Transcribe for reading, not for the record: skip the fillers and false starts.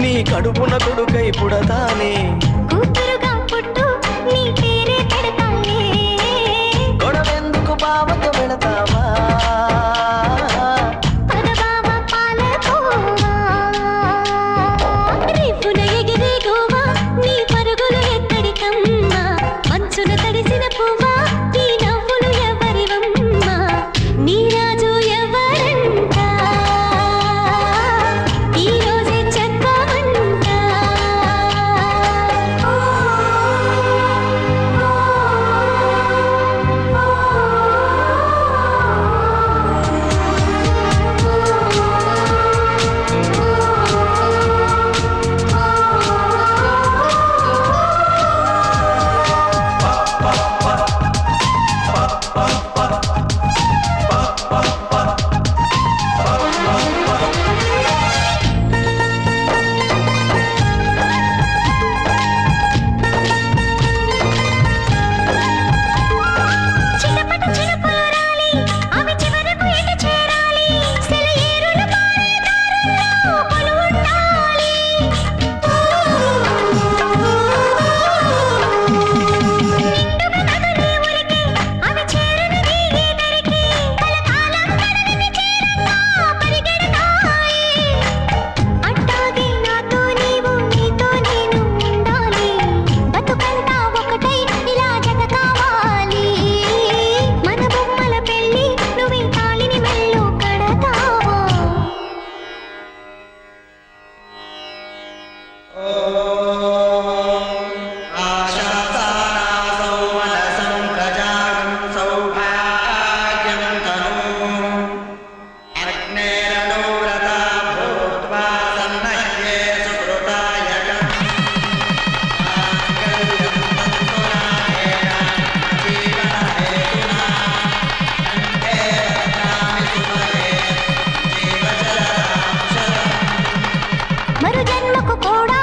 నీ కడుపున కొడుకై పుడతానే కూతురుగా పుట్టు నీ పేరే పెడతానే గొడవెందుకు బావతో వెళతావా పదబావ పాలకోవా రేపున ఎగిరే గోవా నీ పరుగులు ఎక్కడికమ్మా మంచున తడిసిన పువ్వా నీ నవ్వులు ఎవరివమ్మా నీ రాజు ఎవరంట ఈ రోజే చెప్పమంట చిటపట చినుకులు రాలి అవి చివరకు ఎటు చేరాలి సెలయేరులు పారే దారుల్లో కొలువుండాలి నిండుగా నదులే ఉలికి అవి చేరును దిగే దరికి కలకాలం కడలిని చేరంగా పరిగెడతాయి అట్టాగే నాతో నీవు నీతో నేను ఉండాలి బతుకంతా ఒకటై ఇలా జత కావాలి మన బొమ్మల పెళ్ళి నువ్వే తాళిని మెల్లో కడతావా మరు జన్మకు కూడా